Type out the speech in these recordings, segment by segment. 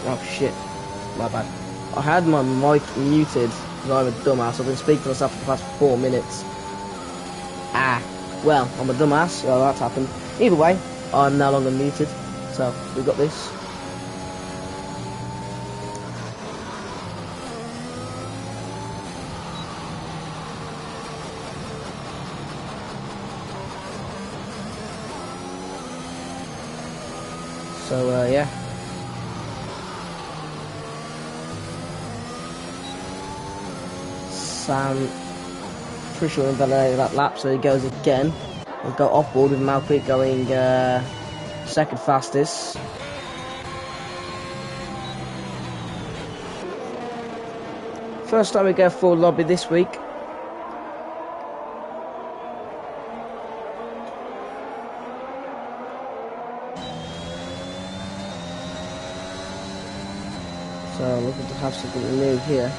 Oh shit, my bad. I had my mic muted because I'm a dumbass. I've been speaking to myself for the past 4 minutes. Well, I'm a dumbass, so that's happened. Either way, I'm no longer muted, so we got this. So, yeah. Sam, pretty sure invalidated that lap, so he goes again. We'll go off board with Malquick going second fastest. First time we go full lobby this week. So looking to have something new here.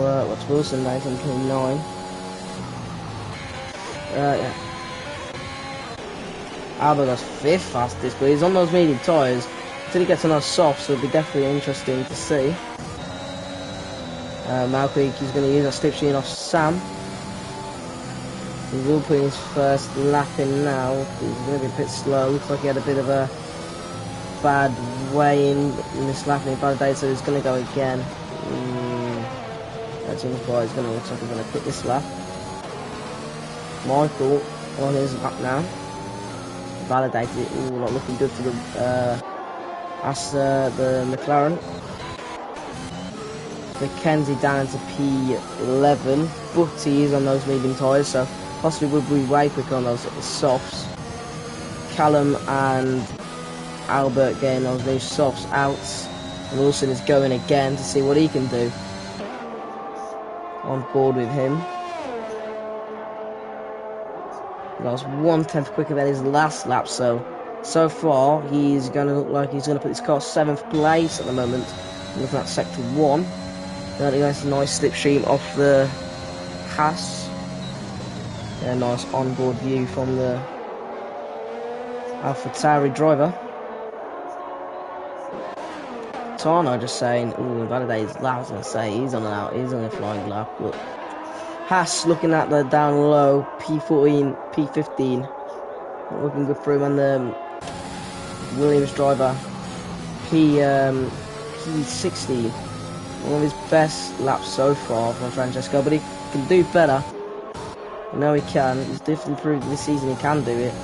What's Wilson, 1929. Yeah. Albert goes 5th fastest, but he's on those medium tyres until he gets on those softs, so it'll be definitely interesting to see. Malquick, he's going to use a slipstream off Sam. He will put his first lap in now. He's going to be a bit slow. Looks like he had a bit of a bad way in this lap, and he validated, so he's going to go again. That's in the car. He's going to look like he's going to quit this lap. Michael on his lap now. Validated it. Ooh, not looking good for the McLaren. Mackenzie down to P11, but he is on those medium tyres, so possibly would be way quicker on those softs. Callum and Albert getting those new softs out, and Wilson is going again to see what he can do. On board with him. That was 1/10 quicker than his last lap, so far he's going to look like he's going to put his car 7th place at the moment. Looking at sector 1. That's a nice slipstream off the Haas. Yeah, nice onboard view from the AlphaTauri driver. Tano just saying, ooh, invalidate his lap. I was going to say he's on a flying lap. But Haas looking at the down low, P14, P15. Looking good for him, and the Williams driver, P16. One of his best laps so far from Francesco, but he can do better. I know he can. He's definitely proved this season he can do it.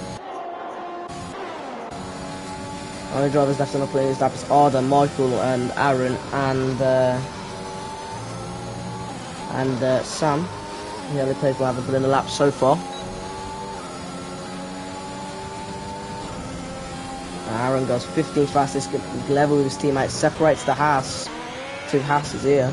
Only drivers left on the putting his lap is Arda, Michael, and Aaron, and Sam. The only people haven't put in the lap so far. Aaron goes 15th fastest, level with his teammate, separates the Haas. 2 Haas's here.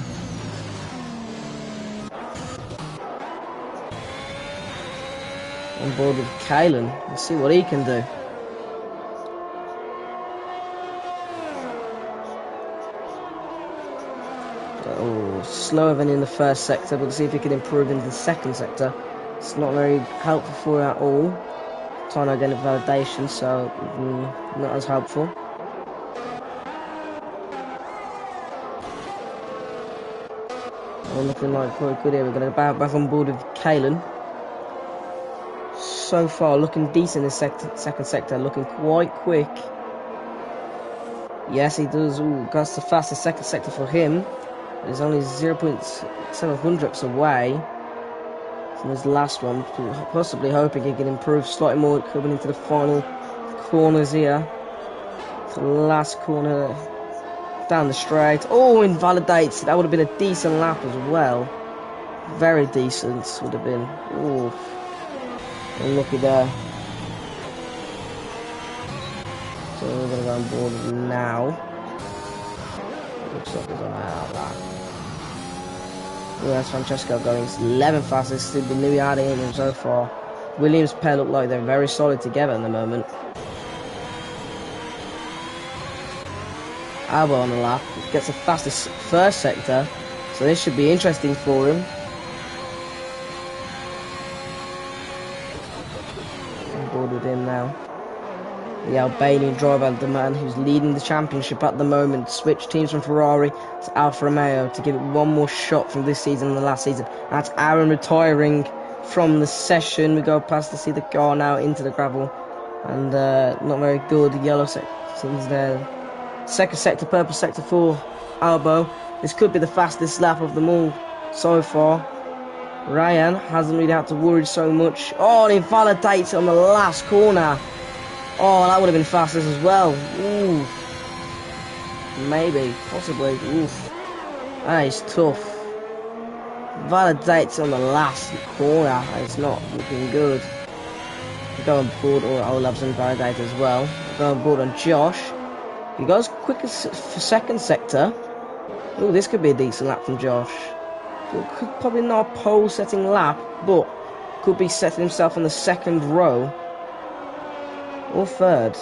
On board with Kalen. Let's see what he can do. Oh, slower than in the first sector, but we'll see if he can improve in the second sector. It's not very helpful for him at all. Trying to get a validation, so not as helpful. Looking like quite good here. We're going to go back on board with Kalen. So far, looking decent in the second sector, looking quite quick. Yes, he does. Ooh, that's the fastest second sector for him. He's only 0.7 hundredths away from his last one. Possibly hoping he can improve slightly more coming into the final corners here. The last corner down the straight. Oh, invalidates. That would have been a decent lap as well. Very decent would have been. Ooh, unlucky there. So we're going to go on board now. Looks like he's on our lap. Oh, that's Francesco going 11th fastest. The new yard in him so far. Williams pair look like they're very solid together at the moment. Alba on the lap, gets the fastest first sector, so this should be interesting for him. On board board with him now. The Albanian driver, the man who's leading the championship at the moment, switched teams from Ferrari to Alfa Romeo to give it one more shot from this season and the last season. That's Aaron retiring from the session. We go past to see the car now into the gravel, and not very good. Yellow sections there. Second sector, purple sector for Albo. This could be the fastest lap of them all so far. Ryan hasn't really had to worry so much. Oh, it invalidates on the last corner. Oh, that would have been fastest as well. Ooh. Maybe, possibly. Oof. That is tough. Validates on the last corner. It's not looking good. Going board, or Olaf's invalidate as well. Going board on Josh. He goes quickest for second sector. Oh, this could be a decent lap from Josh. Could probably not a pole setting lap, but could be setting himself on the second row. Or third.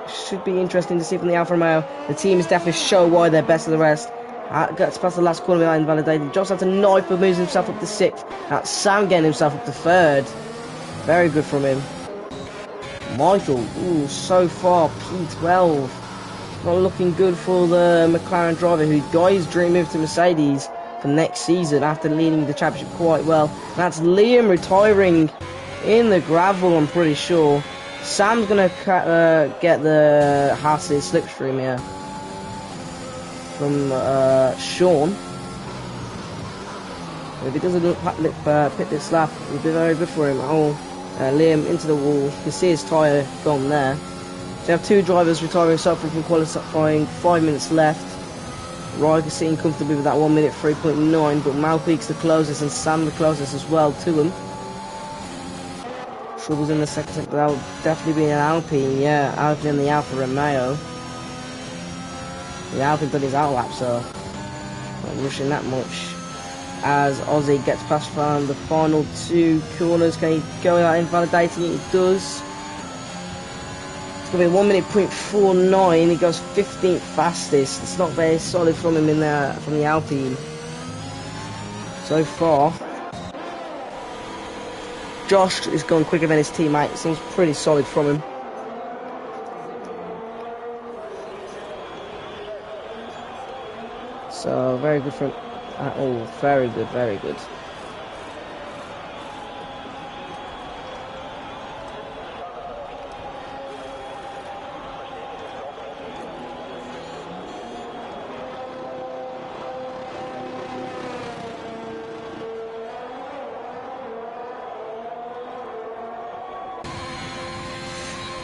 Should be interesting to see from the Alfa Romeo. The team is definitely show why they're best of the rest. Gets past the last corner behind invalidated. Josh has a knife, but moves himself up to sixth. That's Sam getting himself up to third. Very good from him. Michael, ooh, so far P12. Not looking good for the McLaren driver, who got his dream move to Mercedes for next season after leading the championship quite well. That's Liam retiring in the gravel, I'm pretty sure. Sam's going to get the Haas slipstream here from Sean. If he doesn't pit this lap, it would be very good for him. Oh, Liam into the wall. You can see his tyre gone there. So you have two drivers retiring suffering from qualifying, 5 minutes left. Ryder sitting comfortably with that 1 minute 3.9, but Malpeak's the closest and Sam the closest as well to him. Troubles in the second sector. That would definitely be an Alpine, yeah. Alpine and the Alfa Romeo. The Alpine done his outlap, so not rushing that much. As Ozzy gets past from the final two corners, can he go without invalidating it? He does. It's going to be 1 minute 0.49. He goes 15th fastest. It's not very solid from him in there, from the Alpine so far. Josh is going quicker than his teammate. It seems pretty solid from him. So very good from. Oh, very good, very good.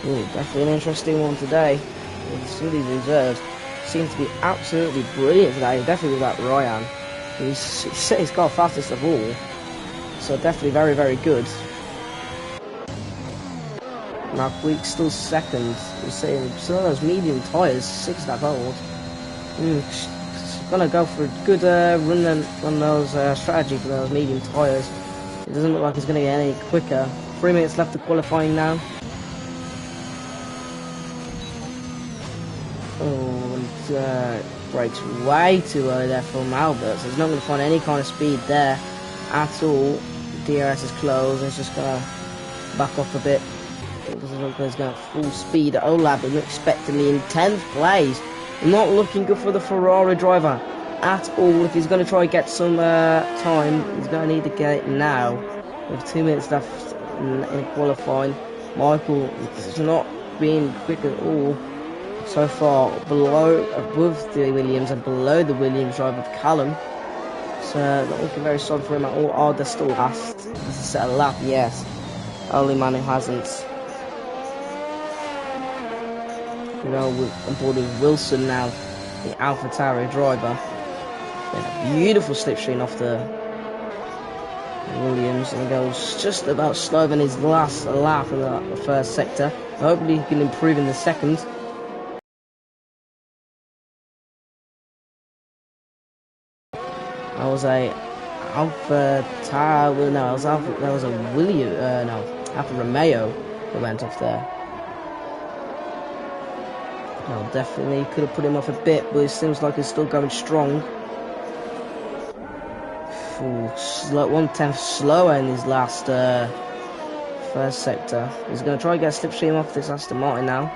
Ooh, definitely an interesting one today. Some of these reserves seem to be absolutely brilliant today. Definitely with that Ryan. He's got fastest of all. So definitely very, very good. Mark Weeks still second. We're saying some of those medium tyres, 6.5 old. Gonna go for a good run on those strategy for those medium tyres. It doesn't look like it's gonna get any quicker. 3 minutes left to qualifying now. Oh, and brakes way too early there from Albert, so he's not going to find any kind of speed there at all. DRS is closed, and it's just going to back off a bit. It doesn't look like he's going full speed. Olaf is unexpectedly in 10th place. Not looking good for the Ferrari driver at all. If he's going to try and get some time, he's going to need to get it now. With 2 minutes left in qualifying. Michael is not being quick at all. So far, above the Williams and below the Williams driver of Callum. So not looking very solid for him at all. Oh, they're still last. Does he set a lap? Yes. Only man who hasn't. You know, we're on board with Wilson now, the AlphaTauri driver. Yeah, beautiful slipstream off the Williams, and he goes just about slower than his last lap in the first sector. Hopefully he can improve in the second. That was a AlphaTauri. No, that was a William. No, Alfa Romeo that went off there. No, definitely could have put him off a bit, but it seems like he's still going strong. Ooh, 1/10 slower in his last first sector. He's going to try and get a slipstream off this Aston Martin now.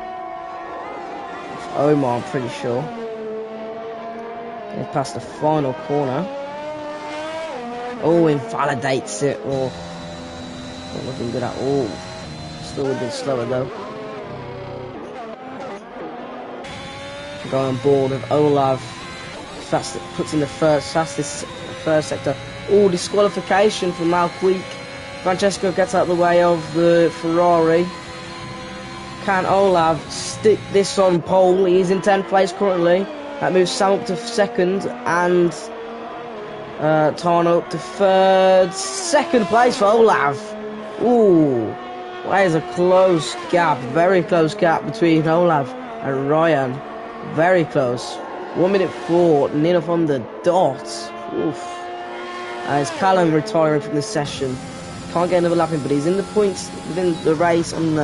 Omar, I'm pretty sure. He's past the final corner. Oh, invalidates it. Oh, not looking good at all. Still a bit slower though. Going on board with Olav. Puts in the fastest first sector. Oh, disqualification for Malquique. Francesco gets out of the way of the Ferrari. Can Olav stick this on pole? He's in 10th place currently. That moves Sam up to 2nd and Tano up to 3rd. 2nd place for Olav. Ooh, that is a close gap, very close gap between Olav and Ryan. Very close. 1 minute 4, near on the dot. Oof. It's Callum retiring from the session. Can't get another lap in, but he's in the points within the race on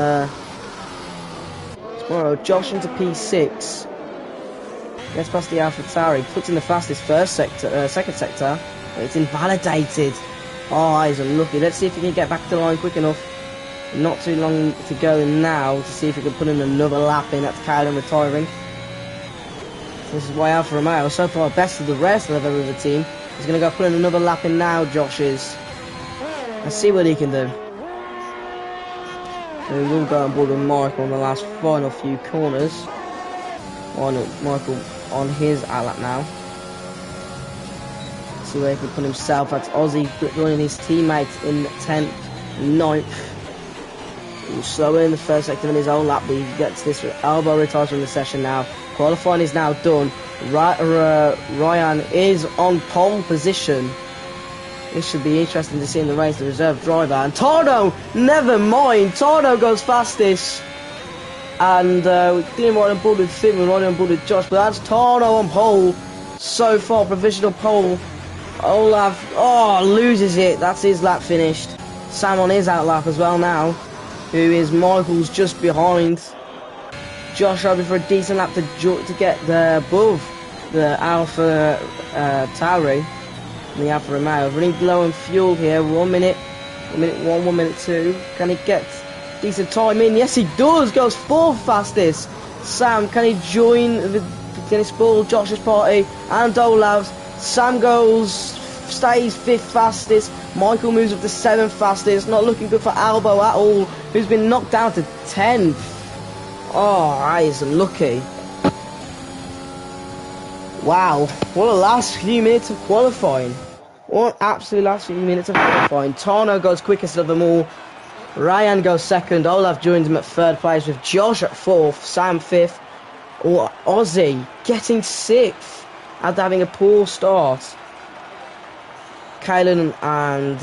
tomorrow. Josh into P6. Gets past the AlphaTauri. Puts in the fastest second sector. But it's invalidated. Oh, he's unlucky. Let's see if he can get back to the line quick enough. Not too long to go now to see if he can put in another lap in. That's Callum retiring. This is why Alfa Romeo so far best of the rest of the team. He's going to go put in another lap in now, Josh is. Let's see what he can do. We will go on board with Michael on the last final few corners. Michael on his lap now. See where he can put himself. That's Ozzy joining his teammates in 10th, 9th. He's slower in the first sector than his own lap, but he gets this. Albo retires from the session now. Qualifying is now done. Ryan is on pole position. This should be interesting to see in the race, the reserve driver. And Tardo, never mind, Tardo goes fastest. And we didn't ride on board with Finn, we ride on board with Josh, but that's Tardo on pole. So far, provisional pole. Olaf, loses it. That's his lap finished. Sam on his out lap as well now, who is Michael's just behind. Josh hoping for a decent lap to get above the Alpha Tauri and the Alfa Romeo. Running low on fuel here. 1 minute 1, 1 minute 2. Can he get decent time in? Yes, he does. Goes 4th fastest. Sam, can he join the Dennis Ball, Josh's party, and Olav's? Sam stays 5th fastest. Michael moves up to 7th fastest. Not looking good for Albo at all, who's been knocked down to 10th. Oh, that is unlucky. Wow, what a last few minutes of qualifying. What absolute last few minutes of qualifying. Tano goes quickest of them all. Ryan goes 2nd. Olaf joins him at 3rd place with Josh at 4th. Sam 5th. Or Ozzy getting 6th after having a poor start. Kalen and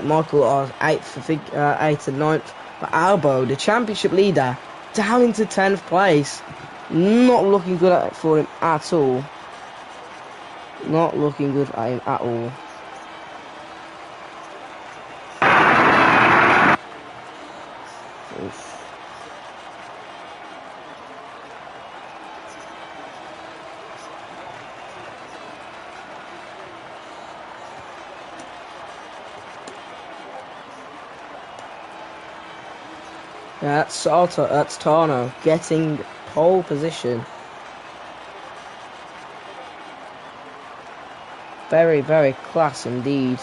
Michael are 8th and 9th. But Albo, the championship leader, down into 10th place. Not looking good for him at all. Not looking good at him at all. Oof. Yeah, that's Tano getting pole position. Very, very class indeed.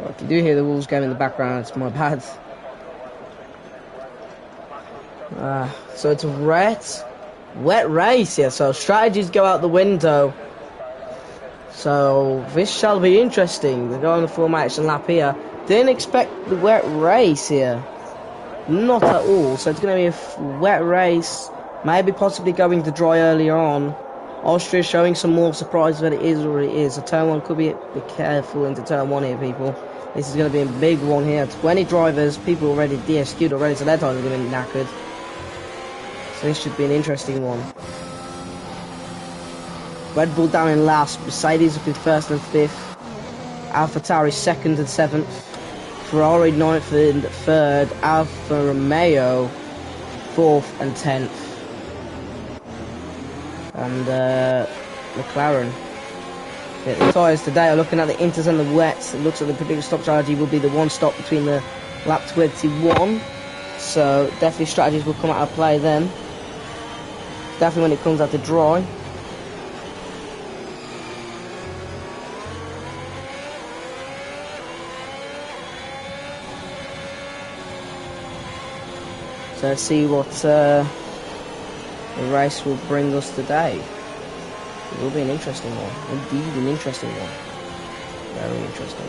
If you do hear the Wolves game in the background, it's my bad. So it's a wet race here, so strategies go out the window. So this shall be interesting. They're going the formation lap here. Didn't expect the wet race here. Not at all. So it's going to be a wet race. Maybe possibly going to dry earlier on Austria showing some more surprise than it is already is. So turn 1 could be careful into turn 1 here, people. This is going to be a big one here. 20 drivers, people already DSQ'd already, so their tires are going to be knackered. So this should be an interesting one. Red Bull down in last, Mercedes up in 1st and 5th, AlphaTauri 2nd and 7th, Ferrari 9th and 3rd, Alfa Romeo 4th and 10th. And McLaren. Yeah, the tyres today are looking at the inters and the wets. It looks like the predicted stop strategy will be the one stop between the lap 21. So definitely strategies will come out of play then. Definitely when it comes out to dry. So let's see what the race will bring us today. It will be an interesting one. Indeed, an interesting one. Very interesting.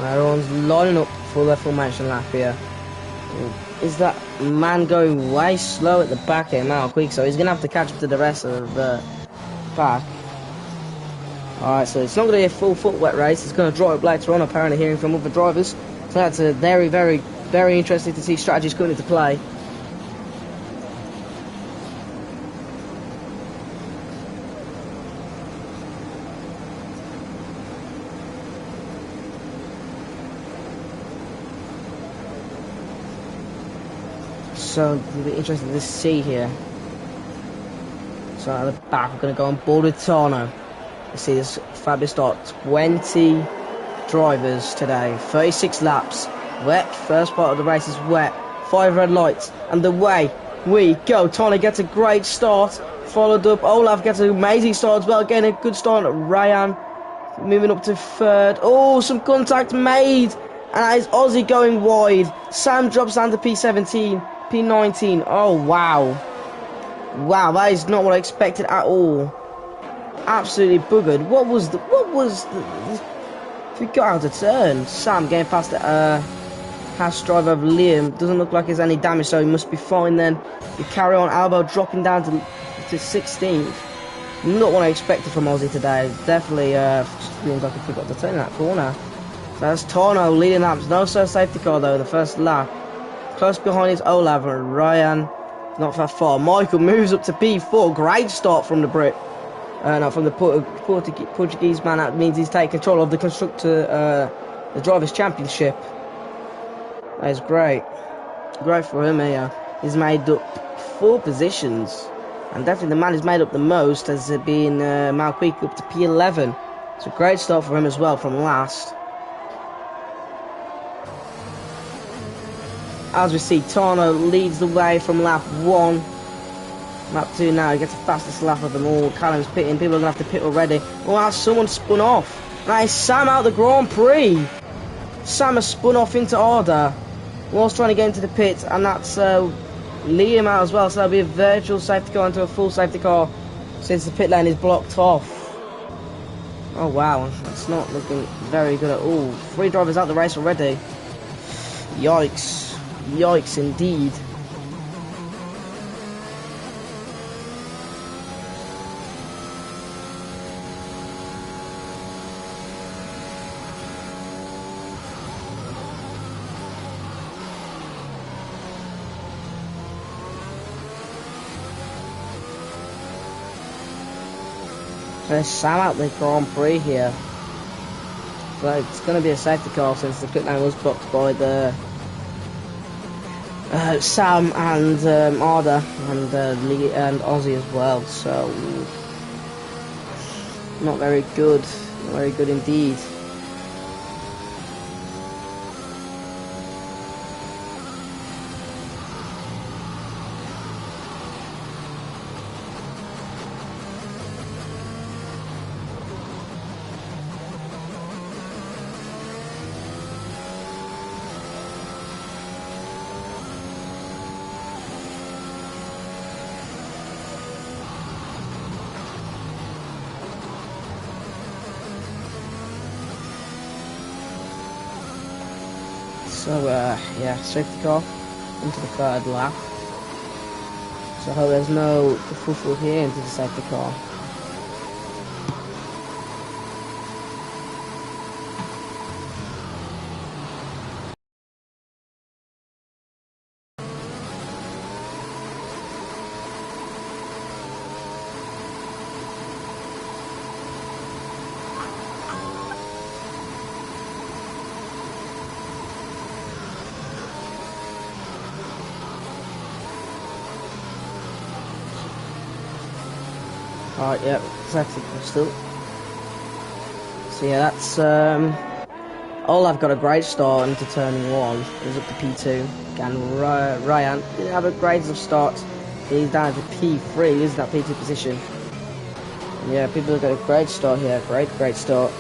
Everyone's lining up for their formation lap here. Is that man going way slow at the back here, Mal Quick? So he's going to have to catch up to the rest of the pack. Alright, so it's not going to be a full foot wet race. It's going to dry up later on, apparently hearing from other drivers. So that's a very, very, very interesting to see strategies coming into play. So it'll be interesting to see here. So at the back, we're going to go on board with Torno. You see this fabulous start. 20 drivers today, 36 laps. Wet, first part of the race is wet. 5 red lights, and away we go. Torno gets a great start, followed up. Olaf gets an amazing start as well, getting a good start. Ryan moving up to 3rd. Oh, some contact made, and that is Aussie going wide. Sam drops down to P17. P19. Oh wow, that is not what I expected at all. Absolutely buggered. What was the we got out of turn. Sam getting past the Haas driver of Liam. Doesn't look like there's any damage, so he must be fine then. We carry on. Albo dropping down to 16th. Not what I expected from Aussie today. Definitely feels like I forgot to turn in that corner. So that's Torno leading laps. No safety car though, the first lap. Close behind is Olaf and Ryan. Not that far. Michael moves up to P4. Great start from the Brit. No, from the Portuguese man. That means he's taking control of the the Drivers' Championship. That is great. Great for him here. He's made up 4 positions. And definitely the man who's made up the most has been Malquique up to P11. It's a great start for him as well from last. As we see, Torno leads the way from lap 1. Lap 2 now, he gets the fastest lap of them all. Callum's pitting, people are going to have to pit already. Oh, that's someone spun off. That is Sam out of the Grand Prix. Sam has spun off into order whilst trying to get into the pit, and that's Liam out as well. So that'll be a virtual safety car into a full safety car since the pit lane is blocked off. Oh wow, that's not looking very good at all. 3 drivers out the race already. Yikes. Yikes indeed. There's Sam out the Grand Prix here. So it's going to be a safety car since the pit lane was blocked by the Sam and Arda and Lee and Aussie as well. So not very good. Not very good indeed. So, yeah, safety car into the third lap. So I hope there's no full here into the safety car. Alright, yeah, safety car still. So yeah, that's Olaf got a great start into turning 1. He was up to P2. And Ryan didn't have a great of start. He's down to P3, losing that P2 position. And yeah, people have got a great start here. Great start.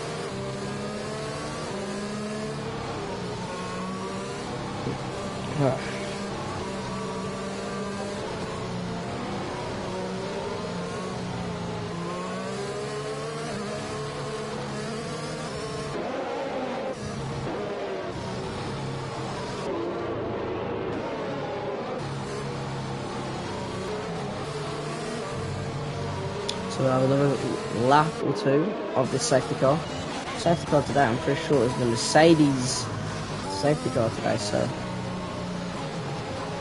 So we have another lap or two of this safety car. Safety car today, I'm pretty sure, is the Mercedes safety car today. So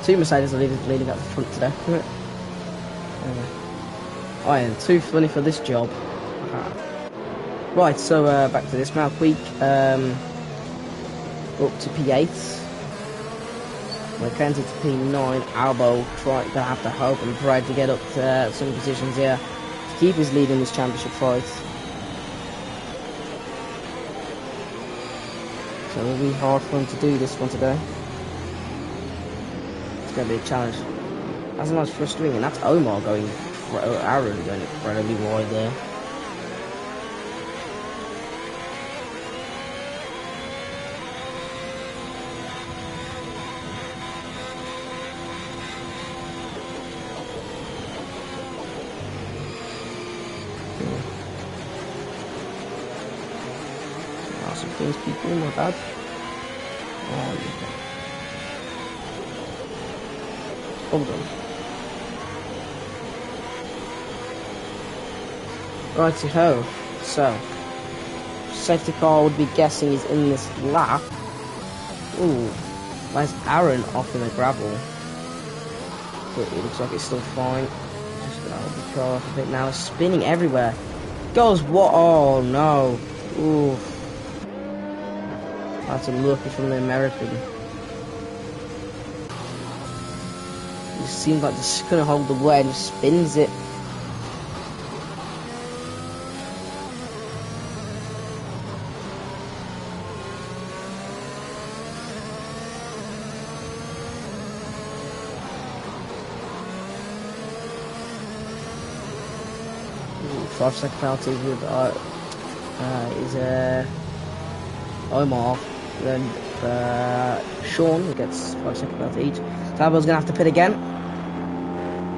2 Mercedes are leading at the front today. I am too funny for this job. Right, so back to this. Malquique up to P8. McKenzie to P9. Albo gonna have to hope and pray to get up to some positions here to keep his lead in this championship fight. So it'll be hard for him to do this one today. It's going to be a challenge. That's a nice frustrating, and that's Omar going, Aaron going incredibly wide there. Some things people, not bad. Hold on. Righty-ho. So, safety car would be guessing is in this lap. Ooh, why is Aaron off in the gravel? But it looks like it's still fine. Just gonna hold the car off a bit now. It's spinning everywhere. Goes what? Oh no. Ooh. That's unlucky from the American. It seems like just couldn't hold the way and just spins it. Ooh, 5-second penalty with Omar. Then Sean gets 5-second penalty each. Tabo's gonna have to pit again.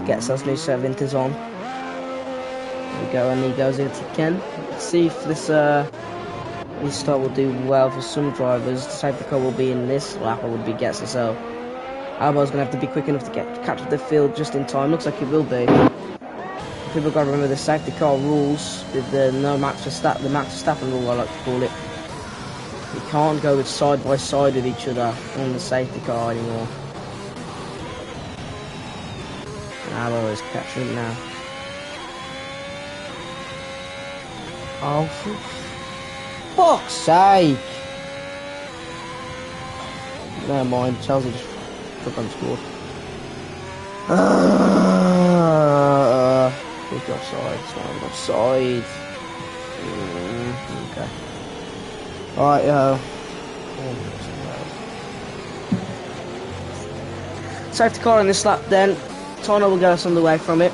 Gets those new set of Inters on. There we go, and he goes into Ken. Let's see if this start will do well for some drivers. The safety car will be in this lap, or would be gets it. So Albo's gonna have to be quick enough to catch up the field just in time. Looks like it will be. People gotta remember the safety car rules with the no Max Verstappen rule, I like to call it. You can't go with side by side with each other on the safety car anymore. Albo is catching it now. Oh, for fuck's sake! Never mind, Chelsea just took on scored. Look offside, sorry, offside. Okay. Alright, yo. Safety car in this lap then. Tono will get us on the way from it.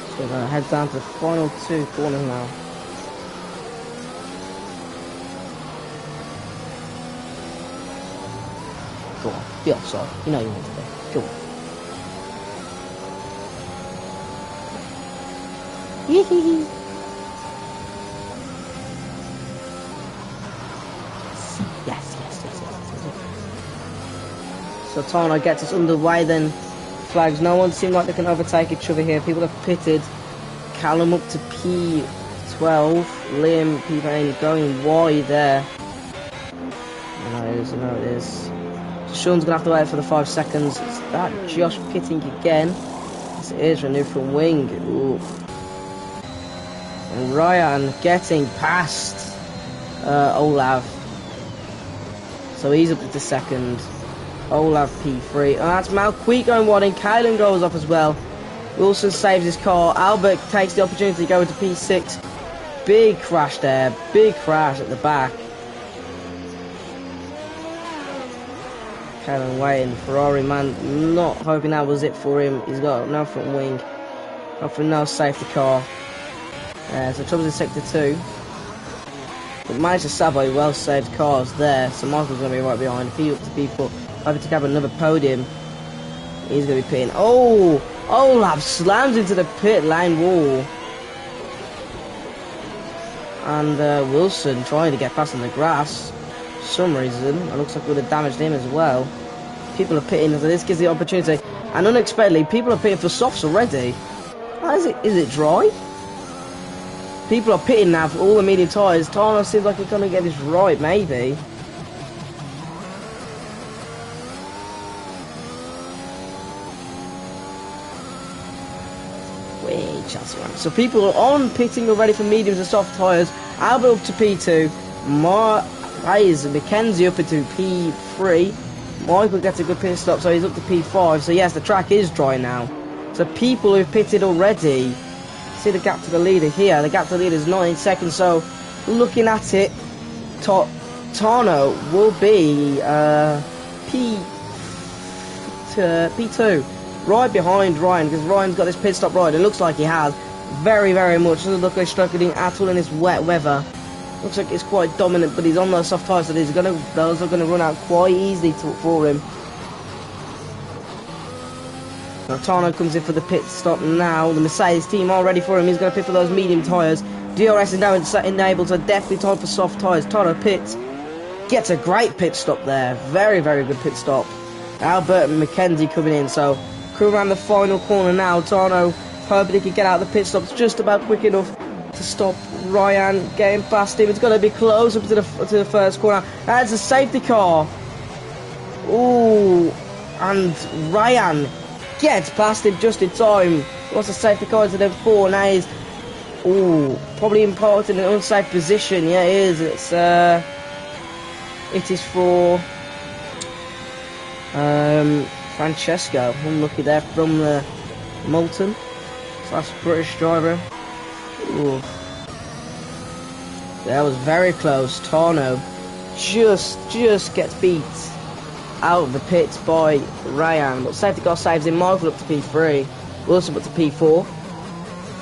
So we're going to head down to the final 2 corners now. Go on, be offside. You know you want to be. Come on. Yee-hee-hee. Yes. So Tano gets us underway then. Flags. No one seems like they can overtake each other here. People have pitted. Callum up to P12. Liam, P9 going wide there. I know it is. Sean's gonna have to wait for the 5 seconds. Is that Josh pitting again? Yes, it is. Renew from wing. Ooh. And Ryan getting past Olav. So he's up to the second. Olav P3. Oh, that's Malquit going wide, and Kalen goes off as well. Wilson saves his car. Albert takes the opportunity to go into P6. Big crash there. Big crash at the back. Kalen waiting. Ferrari man not hoping that was it for him. He's got no front wing. Hopefully no safety car. So Trouble's in sector 2. But managed to sabo well saved cars there. So Michael's going to be right behind. If he up to P4, hoping to grab another podium. He's going to be pitting. Oh! Olaf slams into the pit lane wall. And Wilson trying to get past in the grass. For some reason. It looks like it would have damaged him as well. People are pitting, so this gives the opportunity. And unexpectedly, people are pitting for softs already. Is it dry? People are pitting now for all the medium tyres. Tano seems like he's going to get this right, maybe. Chelsea one. So people are on pitting already for mediums and soft tyres. Albert up to P2. Mackenzie up into P3. Michael gets a good pit stop, so he's up to P5. So yes, the track is dry now. So people who've pitted already. See the gap to the leader here. The gap to the leader is 9 seconds. So looking at it, Tano will be P2. Right behind Ryan, because Ryan's got this pit stop right. It looks like he has. Very, very much. Doesn't look like he's struggling at all in this wet weather. Looks like it's quite dominant, but he's on those soft tyres, so those are going to run out quite easily for him. Now Tano comes in for the pit stop now. The Mercedes team are ready for him. He's going to pit for those medium tyres. DRS is now enabled, so definitely time for soft tyres. Tano pits. Gets a great pit stop there. Very, very good pit stop. Albert and Mackenzie coming in, so crew around the final corner now. Tano hoping he can get out of the pit stops just about quick enough to stop Ryan getting past him. It's going to be close up to the first corner. That's a safety car. Ooh, and Ryan gets past him just in time. Wants a safety car into the 4. Now he's probably imparted in an unsafe position. Yeah, it is. It is for Francesco, unlucky there from the Moulton / British driver. Ooh. That was very close. Tano just gets beat out of the pits by Ryan, but safety car saves him. Michael up to P3, Wilson up to P4.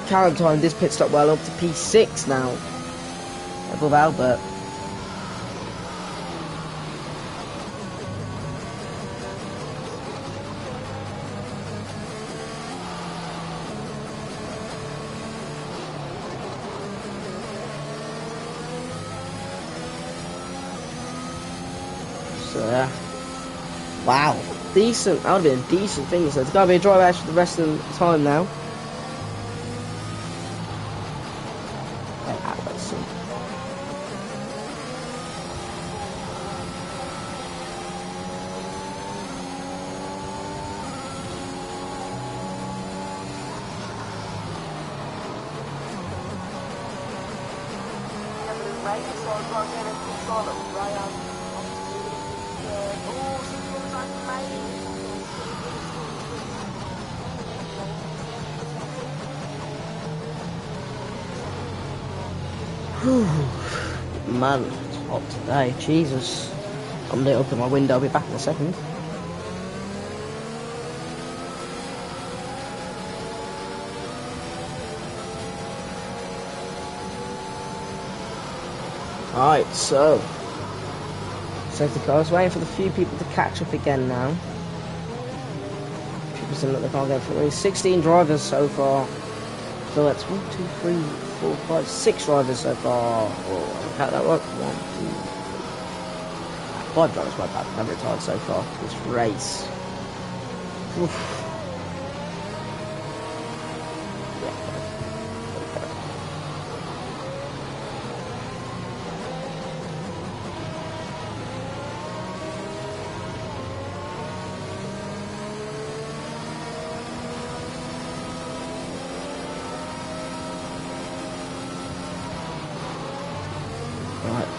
Callum timed this pit stop well, up to P6 now, above Albert. Wow, decent. That would have been a decent thing. So it's got to be a drive out for the rest of the time now. Man, it's hot today. Jesus. I'm going to open my window. I'll be back in a second. Alright, so safety cars waiting for the few people to catch up again now. keepers in that they can't get through. 16 drivers so far. So that's 1, 2, 3, 4, 5, 6 drivers so far. Oh, how that work? 1, 2, 5 drivers, my bad. Have retired so far this race. Oof.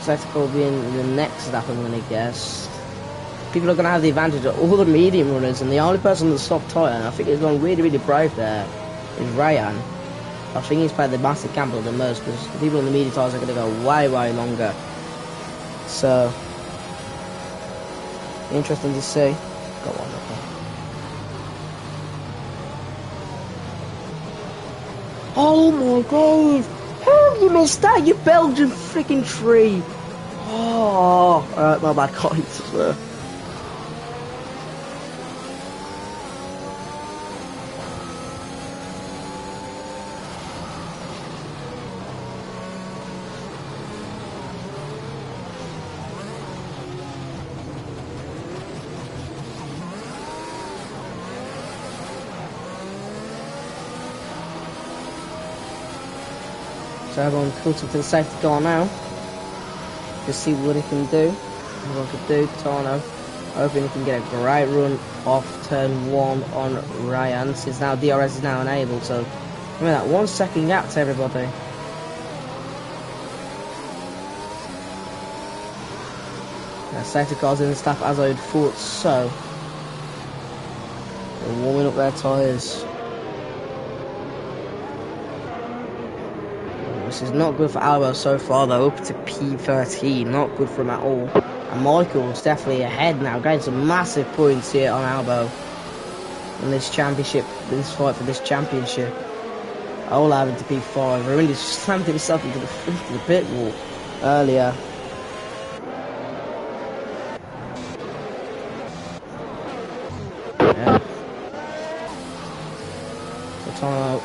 Tactical will be in the next lap, I'm going to guess. People are going to have the advantage of all the medium runners, and the only person that's stopped tight, and I think he's gone really, really brave there, is Ryan. I think he's played the massive gamble the most, because the people in the medium tyres are going to go way, way longer. So, interesting to see. Go on, okay. Oh my god! How have you missed that, you Belgian freaking tree? Oh, alright, my bad, guys. So everyone caught up to the safety car now. Just see what he can do. What he can do, Tano. Hoping he can get a great run off turn 1 on Ryan, since now DRS is now enabled. So remember that 1 second gap to everybody. Now, safety cars in the staff as I had thought so. They're warming up their tyres. This is not good for Albo so far though, up to P13, not good for him at all. And Michael's definitely ahead now, getting some massive points here on Albo in this championship, this fight for this championship. Olav into P5, really slammed himself into the pit wall earlier. Yeah. Tano,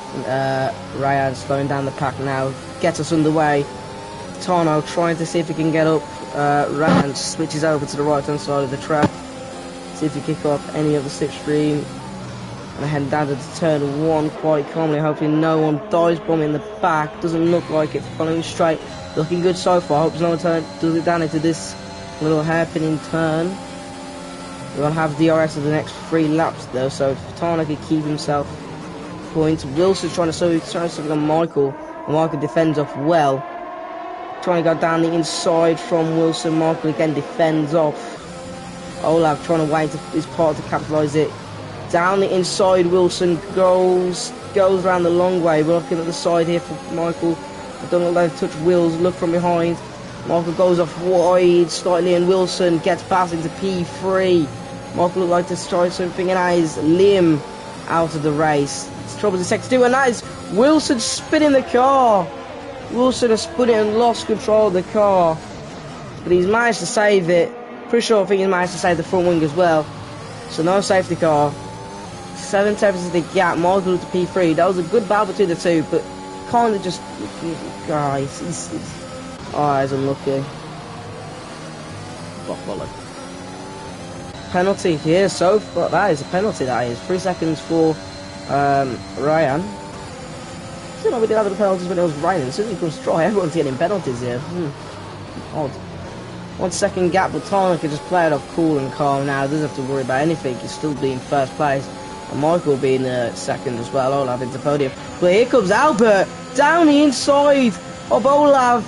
Ryan slowing down the pack now, gets us underway. Tano trying to see if he can get up. Ryan switches over to the right hand side of the track, see if he can kick off any of the slipstream, and heading down to turn 1 quite calmly, hoping no one dives bomb in the back. Doesn't look like it, following straight, looking good so far. Hopes no one does it down into this little hairpinning turn. We'll have DRS of the next 3 laps though, so if Tano can keep himself points. Wilson's trying to something on Michael, and Michael defends off well. Trying to go down the inside from Wilson. Michael again defends off. Olav trying to wait his part to capitalise it. Down the inside, Wilson goes around the long way. We're looking at the side here for Michael. I don't know if they touch Wills. Look from behind. Michael goes off wide slightly, and Wilson gets past into P3. Michael looked like to try something, and that is Liam out of the race. It's trouble in sector 2, and that is Wilson spinning the car. Wilson has spun it and lost control of the car, but he's managed to save it. Pretty sure I think he's managed to save the front wing as well. So no safety car. 7 seconds is the gap. Michael to P3. That was a good battle between the two, but kind of just, guys, he's unlucky. Penalty here, so far. That is a penalty. That is 3 seconds for Ryan. I don't know, we did have the penalties when it was Ryan. As soon as he comes dry, everyone's getting penalties here. Odd. 1 second gap, but Tano can just play it off cool and calm now. Doesn't have to worry about anything. He's still being first place. And Michael being second as well. Olav into podium. But here comes Albert down the inside of Olav.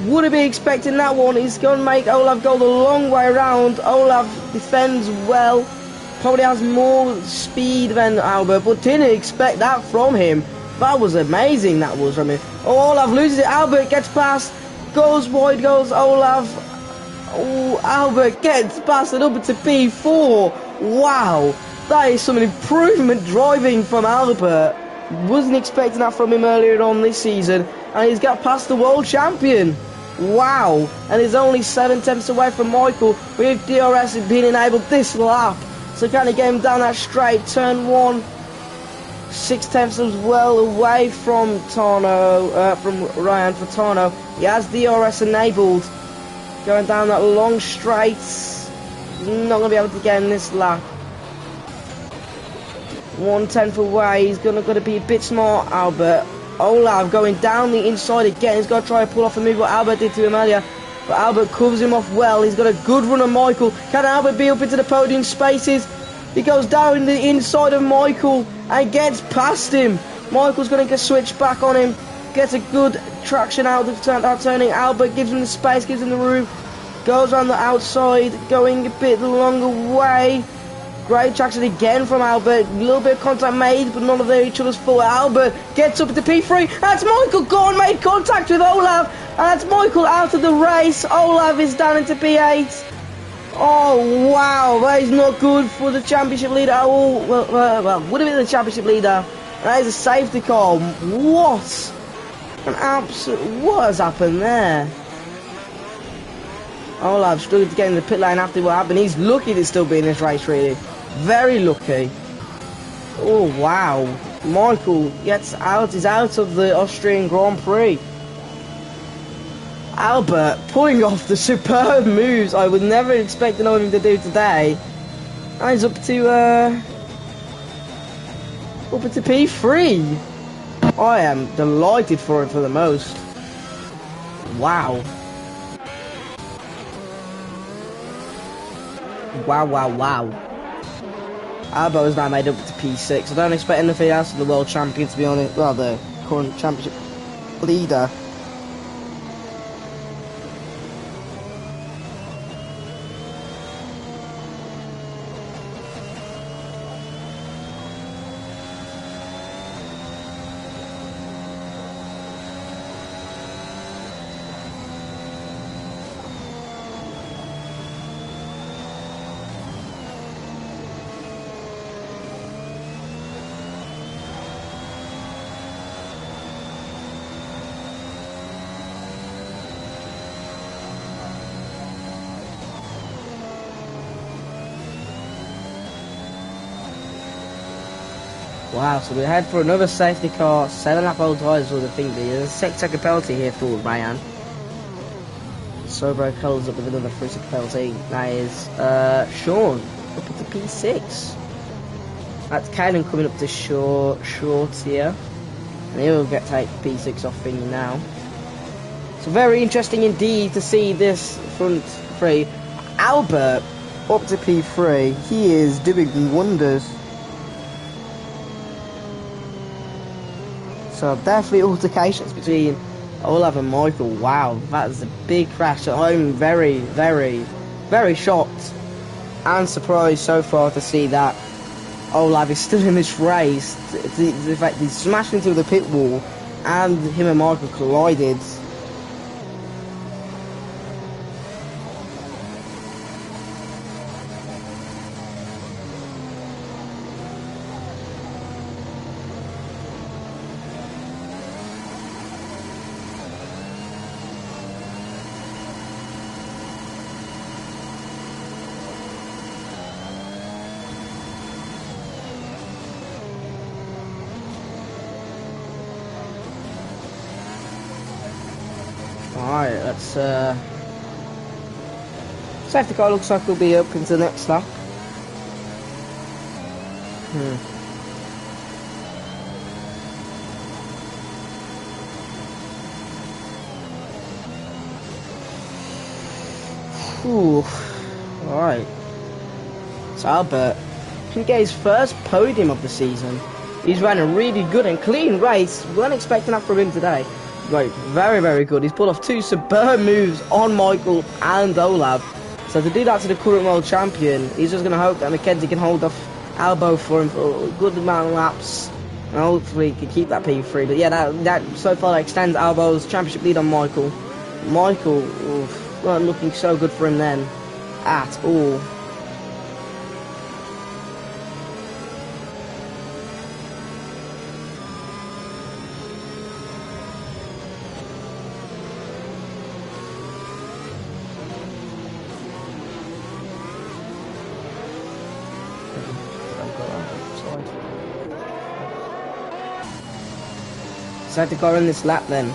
Wouldn't be expecting that one. He's going to make Olav go the long way around. Olav defends well. Probably has more speed than Albert, but didn't expect that from him. That was amazing, that was from him. Oh, Olav loses it. Albert gets past. Goes wide, goes Olav. Oh, Albert gets past and up into P4. Wow. That is some improvement driving from Albert. Wasn't expecting that from him earlier on this season. And he's got past the world champion. Wow. And he's only 7 tenths away from Michael with DRS being enabled this lap. So can he get him down that straight? Turn 1. 6/10 as well away from from Ryan for Tano. He has DRS enabled. Going down that long straight. Not going to be able to get in this lap. 1/10 away. He's going to be a bit smart, Albert. Olav going down the inside again. He's got to try to pull off a move what Albert did to him earlier. But Albert covers him off well. He's got a good run on Michael. Can Albert be up into the podium spaces? He goes down the inside of Michael and gets past him. Michael's going to get switched back on him. Gets a good traction out of turning. Albert gives him the space, gives him the room. Goes around the outside, going a bit longer way. Great traction again from Albert. A little bit of contact made, but none of each other's fault. Albert gets up to P3. That's Michael gone, made contact with Olav. And that's Michael out of the race. Olav is down into P8. Oh, wow. That is not good for the championship leader at all. Well, would have been the championship leader. That is a safety car. What? What has happened there? Olav struggled to get in the pit lane after what happened. He's lucky to still be in this race, really. Very lucky. Oh, wow. Michael gets out. He's out of the Austrian Grand Prix. Albert pulling off the superb moves I would never expect him to do today. And he's up to P3. I am delighted for him for the most. Wow. Wow. Albert is now made up to P6. I don't expect anything else from the world champion, to be honest. Well, the current championship leader. Wow, so we head for another safety car, 7.5 old tyres with the thing. There's a 6-second penalty here for Ryan. Sobro colours up with another 3-second penalty. That is Sean up to P6. That's Caden coming up to short here. And he will take P6 off thingy now. So very interesting indeed to see this front three. Albert up to P3. He is doing wonders. So definitely altercations between Olav and Michael. Wow, that is a big crash. I'm very, very, very shocked and surprised so far to see that Olav is still in this race. The fact he smashed into the pit wall and him and Michael collided. Alright, let's safety car looks like we'll be up into the next lap. Alright. So Albert can get his first podium of the season. He's ran a really good and clean race. We weren't expecting that from him today. Right, very, very good. He's pulled off 2 superb moves on Michael and Olav. So to do that to the current world champion, he's just going to hope that Mackenzie can hold off Albo for him for a good amount of laps. And hopefully he can keep that P3. But yeah, that so far that extends Albo's championship lead on Michael. Michael, not looking so good for him then at all. safety car in this lap then.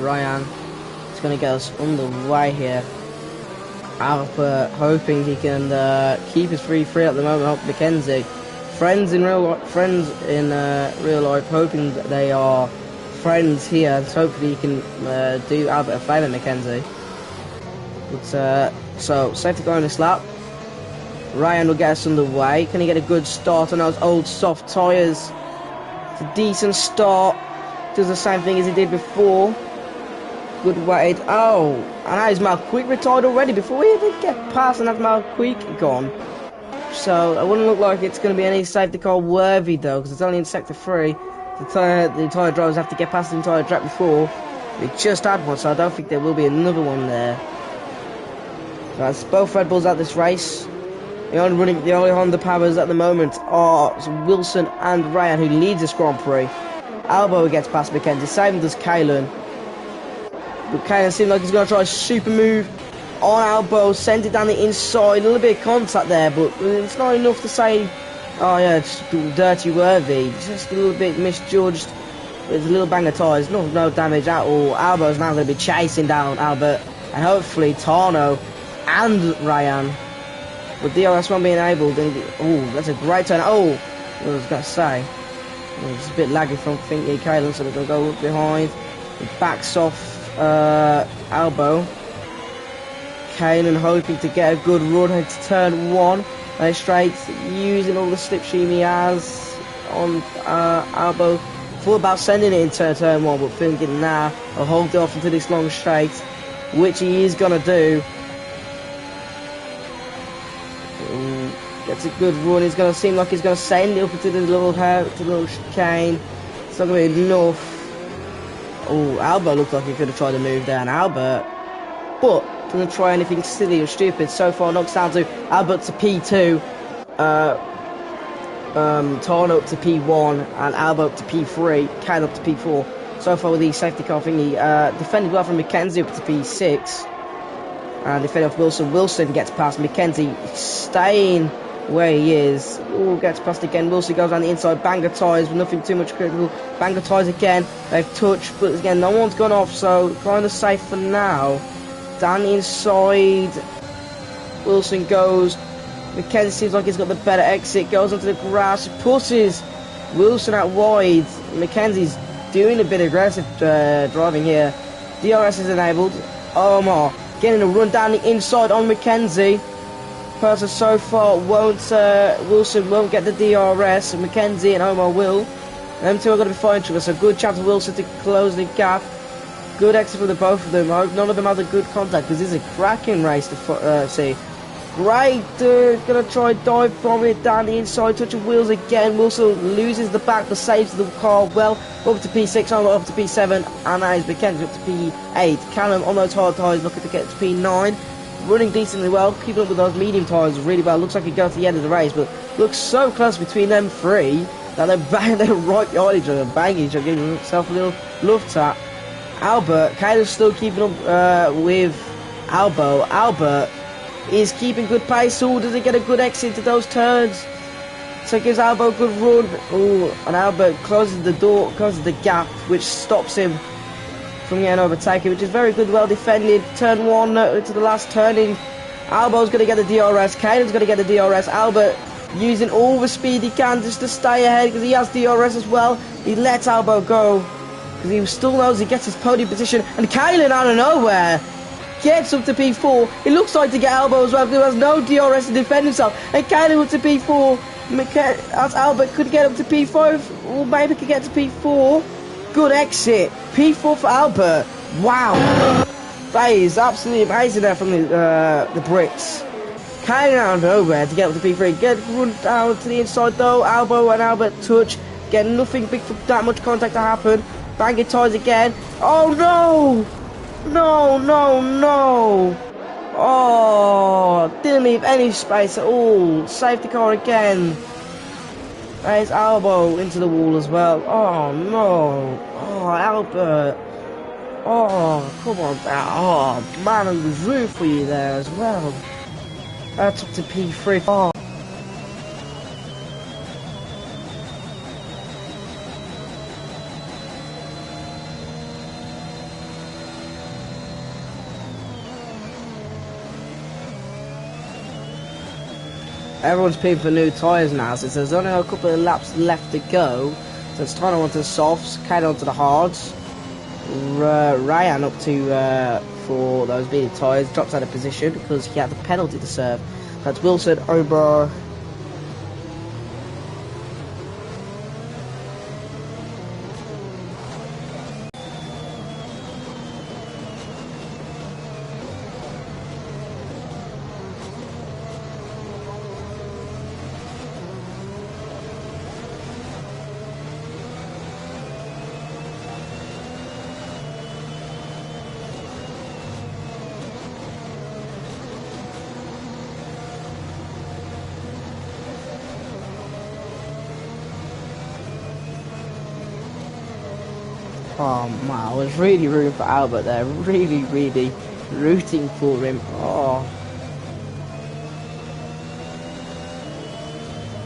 Ryan is going to get us underway here. Albert hoping he can keep his 3-3 at the moment. Mackenzie, friends in real life, hoping that they are friends here. So hopefully he can do Albert a favour, Mackenzie. But so safety car in this lap. Ryan will get us underway. Can he get a good start on those old soft tyres? It's a decent start. Does the same thing as he did before. Good weight. Oh, and now his Mal Quick retired already before we even get past and have Mal Quick gone. So it wouldn't look like it's going to be any safety car worthy though, because it's only in sector 3. The entire drivers have to get past the entire track before. We just had one, so I don't think there will be another one there. So that's both Red Bulls at the race. The only Honda powers at the moment are Wilson and Ryan, who leads this Grand Prix. Albo gets past Mackenzie, same does Kalen. But Kalen seems like he's going to try a super move on Albo, send it down the inside, a little bit of contact there, but it's not enough to say, oh yeah, it's dirty worthy, just a little bit misjudged. There's a little bang of tyres, no damage at all. Albo's now going to be chasing down Albert, and hopefully Tano and Ryan. But DRS won't be enabled, oh, that's a great turn. Oh, what I was going to say. It's a bit laggy from thinking Kalen, so they're going to go up behind. It backs off Albo. Kalen hoping to get a good run into turn 1. Straight, using all the slipstream he has on Albo. Thought about sending it into turn 1, but thinking now I'll hold it off into this long straight, which he is going to do. Gets a good run. He's going to seem like he's going to send it up into the little chicane. It's not going to be enough. Oh, Albert looked like he could have tried to move down Albert, but doesn't try anything silly or stupid. So far, knocks down to Albert to P2, Tarno up to P1, and Albert up to P3, Kyle up to P4. So far with the safety car thingy, defended well from Mackenzie up to P6, and defended off Wilson. Wilson gets past Mackenzie, staying where he is. Oh, gets past again. Wilson goes on the inside. Banger tyres with nothing too much critical. Banger tyres again. They've touched, but again, no one's gone off, so kind of safe for now. Down the inside, Wilson goes. Mackenzie seems like he's got the better exit. Goes onto the grass. Pushes Wilson out wide. Mackenzie's doing a bit of aggressive driving here. DRS is enabled. Omar getting a run down the inside on Mackenzie. Person so far won't, Wilson won't get the DRS, and Mackenzie and Omar will. Them two are going to be fighting each other, so good chance for Wilson to close the gap. Good exit for the both of them. I hope none of them have a good contact, because this is a cracking race to see. Great, going to try dive from it down the inside, touching wheels again. Wilson loses the back, but saves the car well. Up to P6, Omar up to P7, and that is Mackenzie up to P8. Callum on those hard tyres looking to get to P9. Running decently well, keeping up with those medium tyres really well. Looks like he goes to the end of the race, but looks so close between them three that they're right behind each other, banging each other, giving himself a little love tap. Albert kind of still keeping up with Albo. Albert is keeping good pace. So does he get a good exit to those turns? So it gives Albo a good run. Oh, and Albert closes the door, closes the gap, which stops him from getting overtaken, which is very good, well defended. Turn 1 to the last turning. Albo's going to get the DRS. Caden's going to get the DRS. Albert using all the speed he can just to stay ahead because he has DRS as well. He lets Albo go because he still knows he gets his podium position. And Caden out of nowhere gets up to P4. It looks like to get Albo as well because he has no DRS to defend himself. And Caden up to P4. As Albert could get up to P5, or maybe could get to P4. Good exit. P4 for Albert. Wow. That is absolutely amazing there from the Brits. Kind of out of nowhere to get up to P3. Get run down to the inside though. Albo and Albert touch. Get nothing big for that much contact to happen. Banging tyres again. Oh no. No. Oh, didn't leave any space at all. Safety car again. There's Albo into the wall as well. Oh no. Oh, Albert. Oh, come on. Oh, man, I was rooting for you there as well. That's up to P3. Oh. Everyone's paying for new tyres now, since there's only a couple of laps left to go. So it's Tano onto the softs, Kyle onto the hards. Ryan up to for those beaded tyres, drops out of position because he had the penalty to serve. That's Wilson over. Oh man, I was really rooting for Albert there. Really rooting for him. Oh.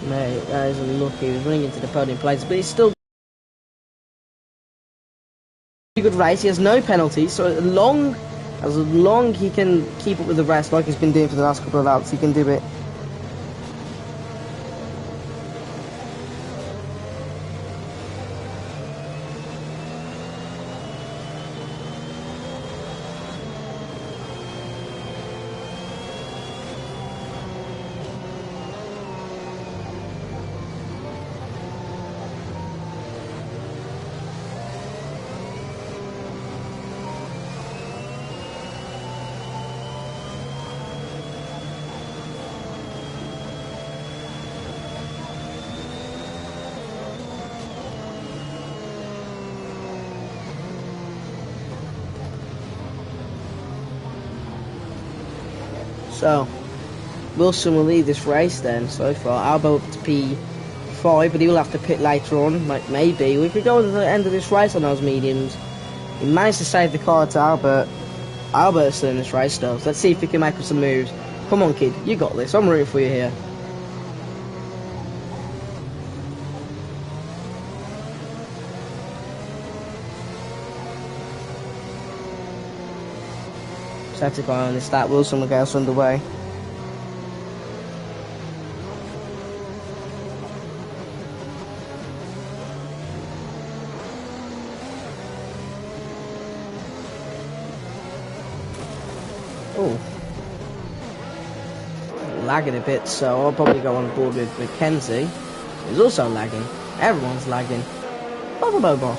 Mate, that is unlucky. He was running into the podium place, but he's still a good race. He has no penalties, so as long he can keep up with the rest like he's been doing for the last couple of laps, he can do it. So, Wilson will lead this race then, so far. Albo up to P5, but he will have to pit later on, maybe. We could go to the end of this race on those mediums. He managed to save the car to Albert. Albert's still in this race though, so let's see if he can make up some moves. Come on kid, you got this, I'm rooting for you here. Static eye on this start. Wilson will get us underway. Oh, lagging a bit, so I'll probably go on board with Mackenzie. He's also lagging. Everyone's lagging. Bobo.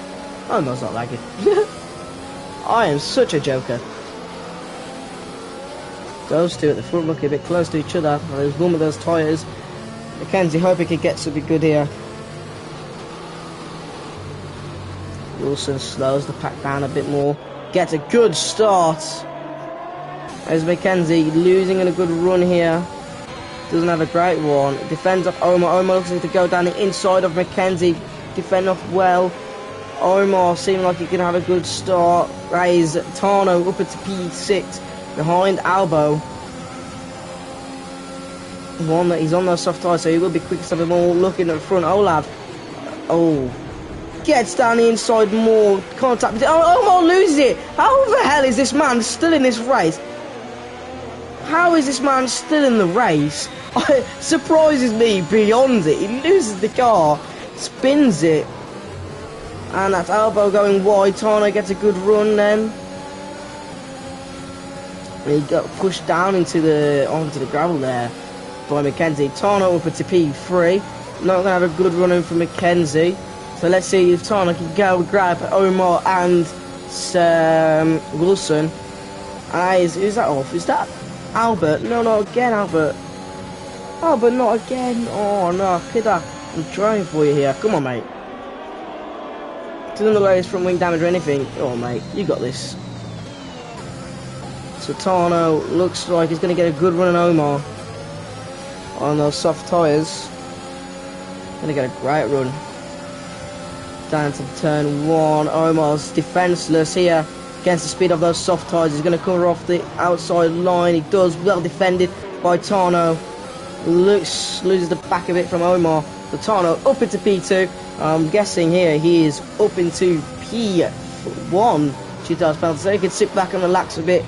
Omar's not lagging. I am such a joker. Those two at the front looking a bit close to each other. There's one of those tyres. Mackenzie hoping he gets something good here. Wilson slows the pack down a bit more. Gets a good start. There's Mackenzie losing in a good run here. Doesn't have a great one. Defends off Omar. Omar looks to go down the inside of Mackenzie. Defend off well. Omar seeming like he can have a good start. Raise Tano up into P6. Behind Albo. One that he's on those soft tyres, so he will be quickest of them all. Looking at the front, Olav. Oh. Gets down the inside more. Contact. Oh, Omar loses it. How the hell is this man still in this race? How is this man still in the race? It surprises me beyond it. He loses the car. Spins it. And that's Albo going wide. Tano gets a good run then. He got pushed down onto the gravel there by Mackenzie. Tano up to P3. Not going to have a good run in for Mackenzie. So let's see if Tano can go grab Omar and Wilson. Is that off? Is that Albert? No, again Albert. Albert, not again. Oh no, kidder. I'm trying for you here. Come on, mate. Doesn't look like it's front wing damage or anything. Oh, mate, you got this. So Tano looks like he's going to get a good run on Omar on those soft tyres. Going to get a great run. down to turn 1. Omar's defenseless here against the speed of those soft tyres. He's going to cover off the outside line. He does, well defended by Tano. Loses the back of it from Omar. So Tano up into P2. I'm guessing here he is up into P1. 2 penalty, so he can sit back and relax a bit.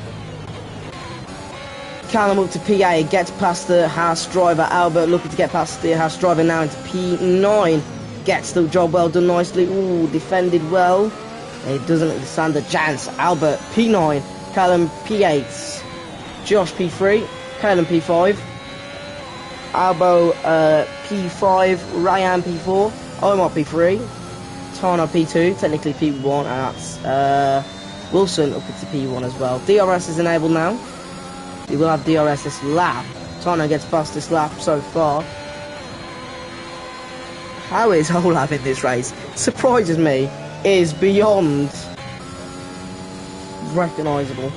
Callum up to P8, gets past the Haas driver. Albert looking to get past the Haas driver now into P9. Gets the job well done nicely. Ooh, defended well. And he doesn't stand a chance. Albert P9, Callum P8, Josh P3, Callum P5, Albo P5, Ryan P4, Omar P3, Tana P2, technically P1, and that's Wilson up into P1 as well. DRS is enabled now. We will have DRS this lap. Tana gets past this lap so far. How is Olaf in this race? Surprises me. Is beyond recognisable.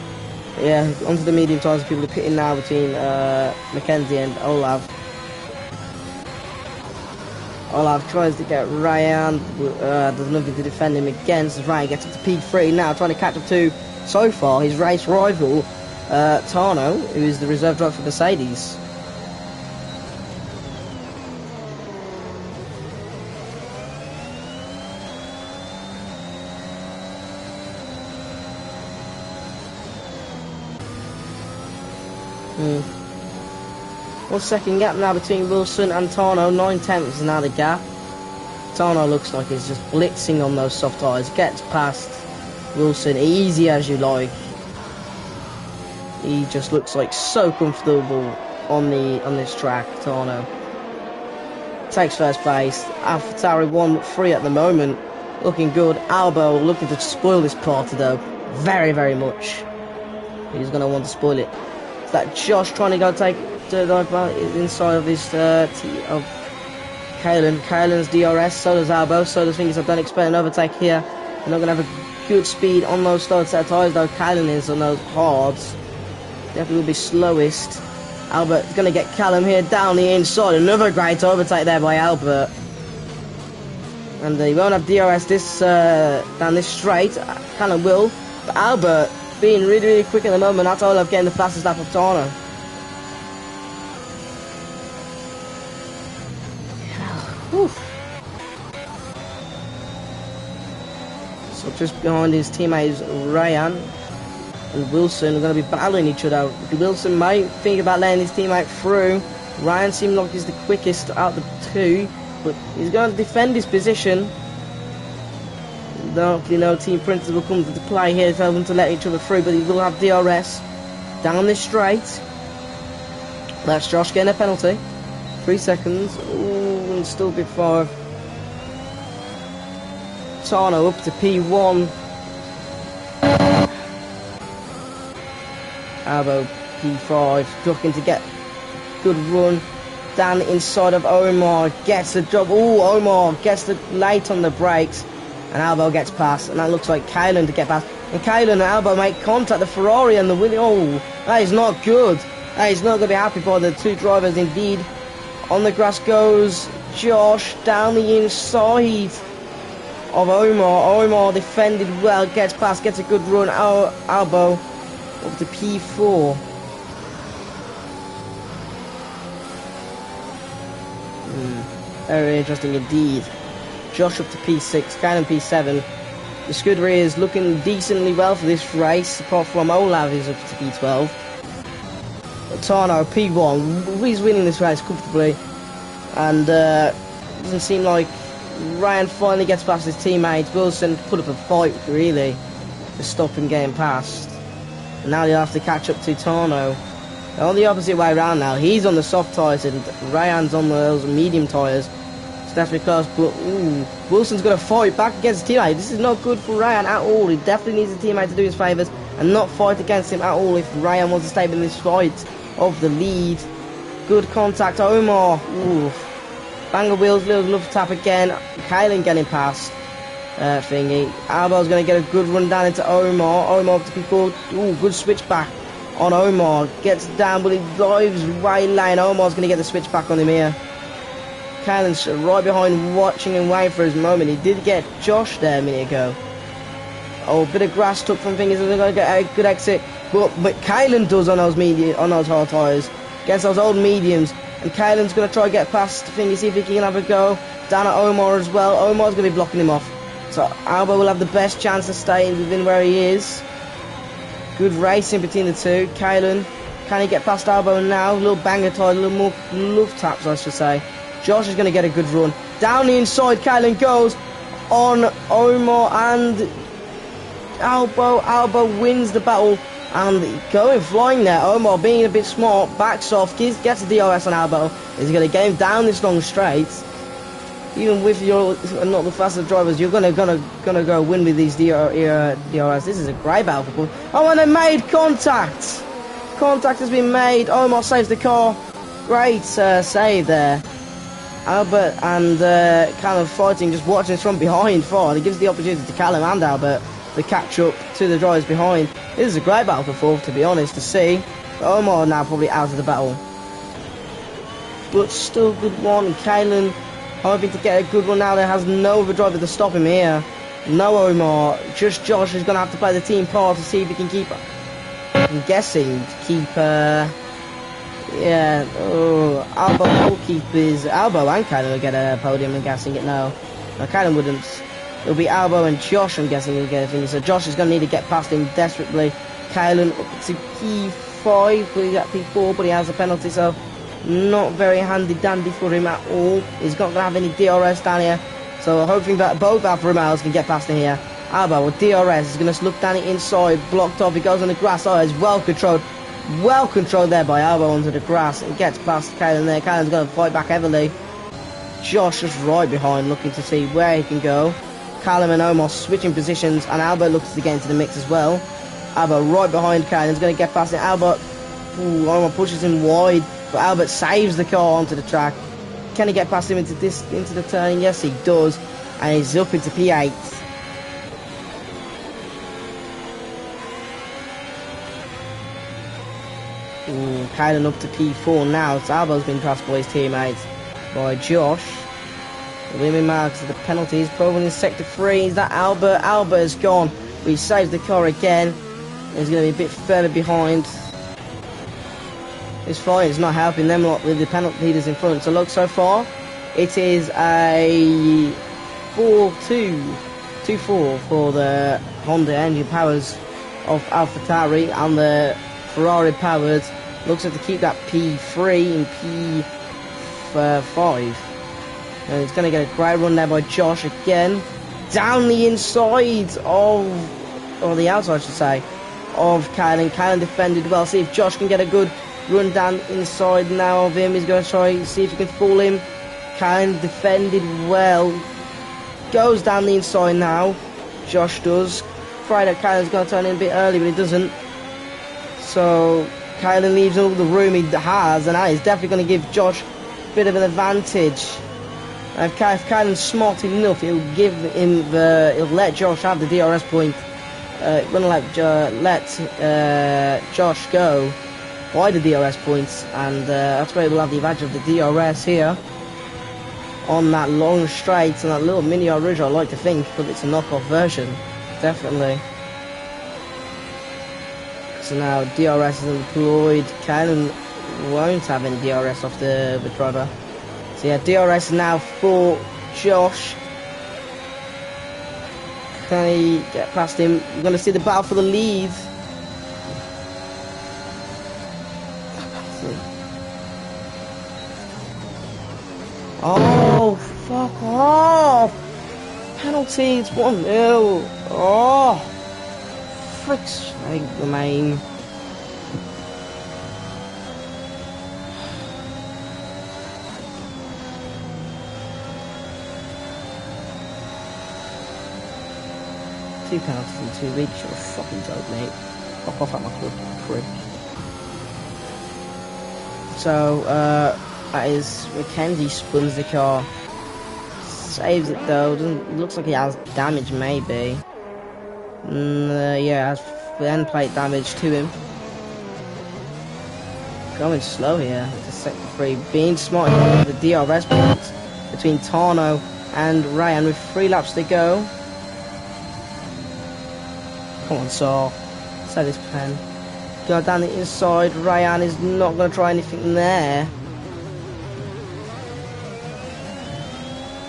Yeah, onto the medium tyres. People are pitting now between Mackenzie and Olaf. Olaf tries to get Ryan. There's nothing to defend him against. Ryan gets up to P3 now, trying to catch up to, so far, his race rival, Tano, who is the reserve driver for Mercedes. One second gap now between Wilson and Tano. 9/10 is now the gap. Tano looks like he's just blitzing on those soft tyres. Gets past Wilson easy as you like. He just looks like so comfortable on this track. Tano takes first place. AlphaTauri 1-3 at the moment, looking good. Albo looking to spoil this party though, very much. He's going to want to spoil it. Is that Josh trying to go take the inside of his of Kalen? Kalen's DRS, so does Albo, so does Fingers. I don't expect an overtake here. They're not going to have a good speed on those slow set of tyres though. Kalen is on those hards. Definitely will be slowest. Albert's going to get Callum here down the inside. Another great overtake there by Albert. And he won't have DRS this down this straight. Callum will. But Albert being really quick at the moment. That's Olaf getting the fastest lap of Tana. So just behind his teammates Ryan and Wilson are going to be battling each other. Wilson might think about letting his teammate through. Ryan seems like he's the quickest out of the two, but he's going to defend his position. Hopefully no team printers will come into play here to tell them to let each other through, but he will have DRS down this straight. That's Josh getting a penalty. 3 seconds. Ooh, and still P5. Tano up to P1. Albo P5, looking to get good run down inside of Omar, gets the job. Oh, Omar gets the late on the brakes, and Albo gets past, and that looks like Kalen to get past. And Kalen and Albo make contact, the Ferrari and the Williams. Oh, that is not good. That is not going to be happy for the two drivers indeed. On the grass goes Josh down the inside of Omar. Omar defended well, gets past, gets a good run. Albo up to P4. Very interesting indeed. Josh up to P6, Karen P7. The Scuderia is looking decently well for this race, apart from Olav is up to P12. Tano P1, he's winning this race comfortably, and doesn't seem like Ryan finally gets past his teammates. Wilson put up a fight really to stop him getting past. And now he'll have to catch up to Tano. On the opposite way around now, he's on the soft tyres and Ryan's on those medium tyres. It's definitely close, but ooh, Wilson's going to fight back against his teammate. This is not good for Ryan at all. He definitely needs a teammate to do his favours and not fight against him at all if Ryan wants to stay in this fight of the lead. Good contact, Omar. Ooh. Banger wheels, little love tap again. Kalen getting past thingy. Albo's going to get a good run down into Omar. Omar to people. Ooh, good switch back on Omar. Gets down, but he drives right lane. Omar's going to get the switch back on him here. Kylan's right behind, watching and waiting for his moment. He did get Josh there a minute ago. Oh, a bit of grass took from fingers. They're going to get a good exit. But Kylan does on those hard tyres. Against those old mediums. And Kylan's going to try to get past fingers, see if he can have a go. Down at Omar as well. Omar's going to be blocking him off. So Alba will have the best chance to stay within where he is. Good racing between the two. Kylan, can he get past Alba now? A little banger tire, a little more love taps, I should say. Josh is going to get a good run. Down the inside, Kylan goes on Omar and Alba. Alba wins the battle and going flying there. Omar being a bit smart, backs off, gets the DRS on Alba. He's going to get him down this long straight. Even with your not the fastest drivers, you're gonna go win with these DRS. This is a great battle for Paul. Oh, and they made contact. Contact has been made. Omar saves the car. Great save there. Albert and Callum fighting, just watching this from behind far. And it gives the opportunity to Callum and Albert to catch up to the drivers behind. This is a great battle for fourth, to be honest, to see. But Omar now probably out of the battle. But still good one. And Kylan hoping to get a good one now. There has no other driver to stop him here. No Omar. Just Josh is going to have to play the team part to see if he can keep... I'm guessing keep... yeah. Oh, Albo will keep his... Albo and Kylan will get a podium. I'm guessing it. No, Kylan wouldn't. It'll be Albo and Josh, I'm guessing, will get a thing. So Josh is going to need to get past him desperately. Kylan up to P5, but he's at P4, but he has a penalty, so not very handy-dandy for him at all. He's not going to have any DRS down here, so hoping that both Alfa Romeos can get past him here. Alba with DRS is going to look down the inside, blocked off. He goes on the grass. Oh, it's well controlled there by Alba onto the grass. He gets past Kylan there. Kylan's going to fight back heavily. Josh is right behind, looking to see where he can go. Callum and Omar switching positions, and Albert looks to get into the mix as well. Albert right behind Kylan, is going to get past it. Albert, Omar pushes him wide, but Albert saves the car onto the track. Can he get past him into the turn? Yes, he does, and he's up into P8. Kylan up to P4 now. So Albert's been passed by his teammates by Josh. The women marks the penalties. Probably in sector 3. Is that Albert? Albert is gone. But he saves the car again. He's going to be a bit further behind. It's fine. It's not helping them lot with the penalty leaders in front. So look, so far it is a 4-2, 2-4 for the Honda engine powers of AlphaTauri, and the Ferrari powered looks like to keep that P3 and P5. And it's going to get a great run there by Josh again. Down the inside of, or the outside I should say, of Kylan. Kylan defended well. See if Josh can get a good run down inside now of him. He's going to try see if he can fool him. Kylan defended well. Goes down the inside now. Josh does. Afraid that Kylan's going to turn in a bit early, but he doesn't. So Kylan leaves all the room he has, and that is definitely going to give Josh a bit of an advantage. If Kylan's smart enough, he'll give him he'll let Josh have the DRS point. Gonna let Josh go by the DRS points, and that's where we'll have the advantage of the DRS here on that long straight and that little mini Rouge. I like to think, but it's a knockoff version, definitely. So now DRS is employed. Kylan won't have any DRS off the driver. So yeah, DRS now for Josh. Can he get past him? We're going to see the battle for the lead. Oh, fuck off! Penalty, it's 1-0. Oh, frick's sake, the main. Two penalties in 2 weeks, you're a fucking joke, mate. Fuck off at my club, prick. So, that is Mackenzie spins the car. Saves it though, looks like he has damage maybe. Yeah, has end plate damage to him. Going slow here to sector 3, being smart with the DRS points. between Tano and Ryan with 3 laps to go. Come on, Saul. Set his pen. Go down the inside. Ryan is not going to try anything there.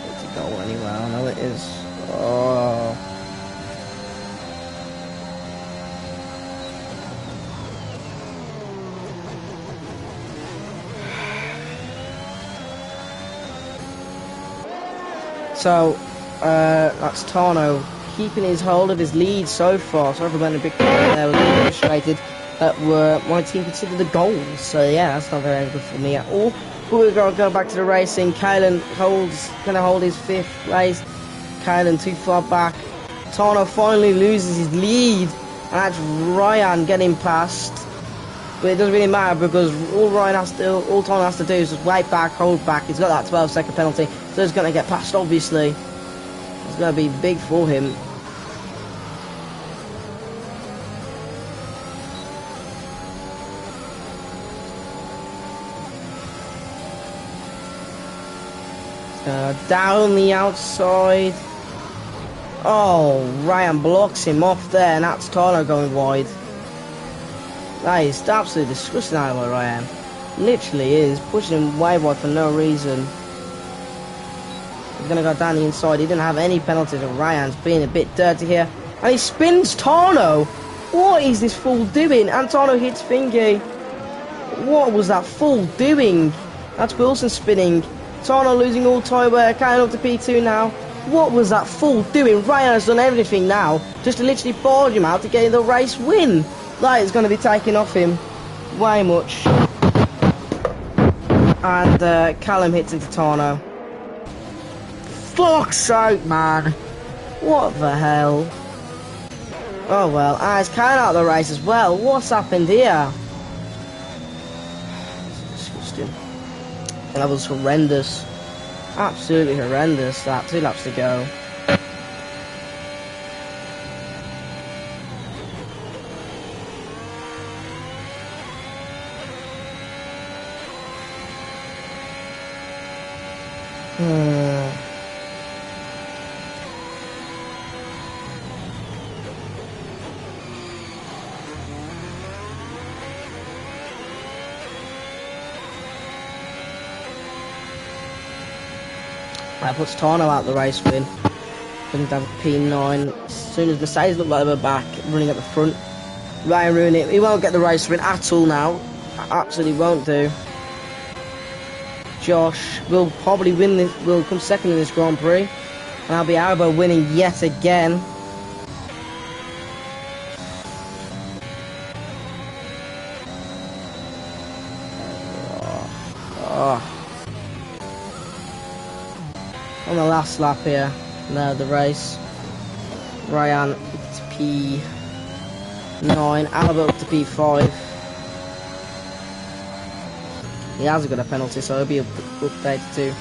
Is it go anywhere? I know it is. Oh. So, that's Tano keeping his hold of his lead so far. Sorry for being a big comment there. I was a little frustrated that my team considered the goals. So yeah, that's not very good for me at all. But we're going to go back to the racing. Kylan going to hold his 5th place. Kylan too far back. Tano finally loses his lead. And that's Ryan getting past. But it doesn't really matter because all Tano has to do is just wait back, hold back. He's got that 12-second penalty, so he's going to get past, obviously. It's going to be big for him. Down the outside. Oh, Ryan blocks him off there, and that's Tano going wide. That is absolutely disgusting out where I am. Literally is. Pushing him way wide for no reason. He's going to go down the inside. He didn't have any penalties, and Ryan's being a bit dirty here. And he spins Tano. What is this fool doing? And Tano hits Fingy. What was that fool doing? That's Wilson spinning. Tano losing all tyre wear. Carrying up to P2 now. What was that fool doing? Ryan has done everything now just to literally barge him out to get the race win. That is going to be taken off him way much. And Callum hits into Tano. Fuck's sake, man. What the hell? Oh well, and it's Callum out of the race as well. What's happened here? It's disgusting. That was horrendous. Absolutely horrendous. That 2 laps to go. That puts Tano out the race win. Going down to P9. As soon as Mercedes look like they were back, running at the front. Ryan ruined it. He won't get the race win at all now. Absolutely won't do. Josh will probably win this, will come second in this Grand Prix. And that'll be Alba winning yet again. On the last lap here, now the race. Ryan up to P9, Alba up to P5. He hasn't got a penalty, so he'll be updated to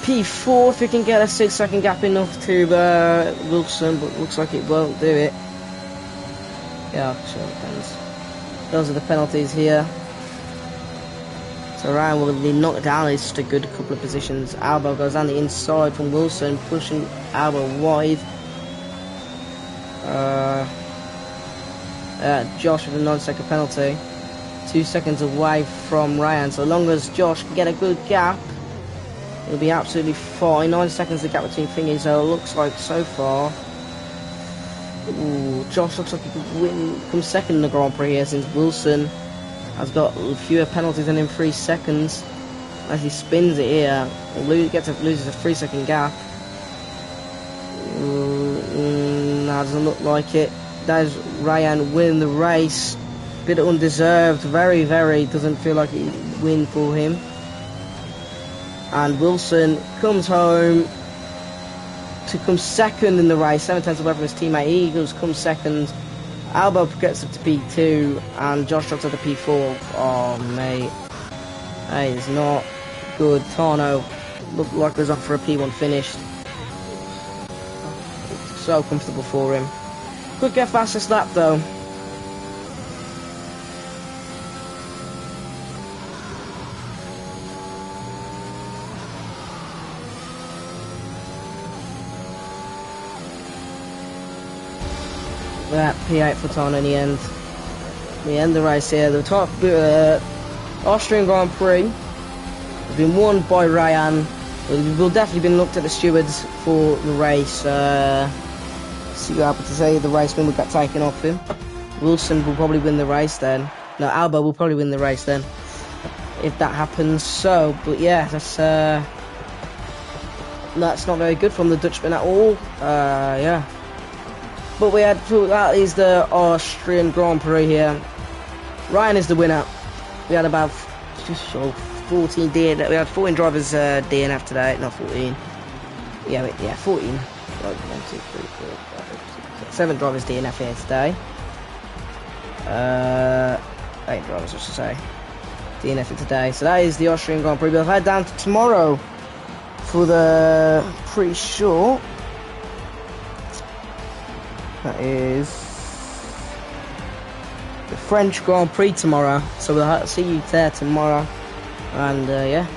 P4 if he can get a 6-second gap enough to Wilson, but looks like it won't do it. Yeah, sure it depends. Those are the penalties here. So Ryan will be knocked down. It's just a good couple of positions. Alba goes down the inside from Wilson, pushing Alba wide. Josh with a 9-second penalty. 2 seconds away from Ryan. So long as Josh can get a good gap, it'll be absolutely fine. 9 seconds the gap between thingies. So it looks like so far. Ooh, Josh looks like he could win, come second in the Grand Prix here since Wilson has got fewer penalties than in 3 seconds. As he spins it here, loses a 3-second gap. That doesn't look like it. That is Ryan winning the race. Bit undeserved. Very, doesn't feel like it win for him. And Wilson comes home to come second in the race. 7 tenths away from his teammate. Eagles comes second. Alba gets up to P2 and Josh drops up to P4. Oh mate, that is not good. Tano looked like it was up for a P1 finish. So comfortable for him. Could get fastest lap though. that P8 for Tana in the end. We end the race here. The top Austrian Grand Prix has been won by Ryan. We'll definitely been looked at the stewards for the race. See what happened to say. The race win will get taken off him. Wilson will probably win the race then. No, Alba will probably win the race then, if that happens. So, but yeah, that's not very good from the Dutchman at all. Yeah. But that is the Austrian Grand Prix here. Ryan is the winner. We had about 14 DNF. We had 14 drivers DNF today. Not 14. Yeah, 14. 1, 2, 3, 4, 5, 6, 7 drivers DNF here today. 8 drivers, I should say. DNF today. So that is the Austrian Grand Prix. We'll head down to tomorrow for the pretty sure. That is the French Grand Prix tomorrow. So we'll see you there tomorrow. And yeah.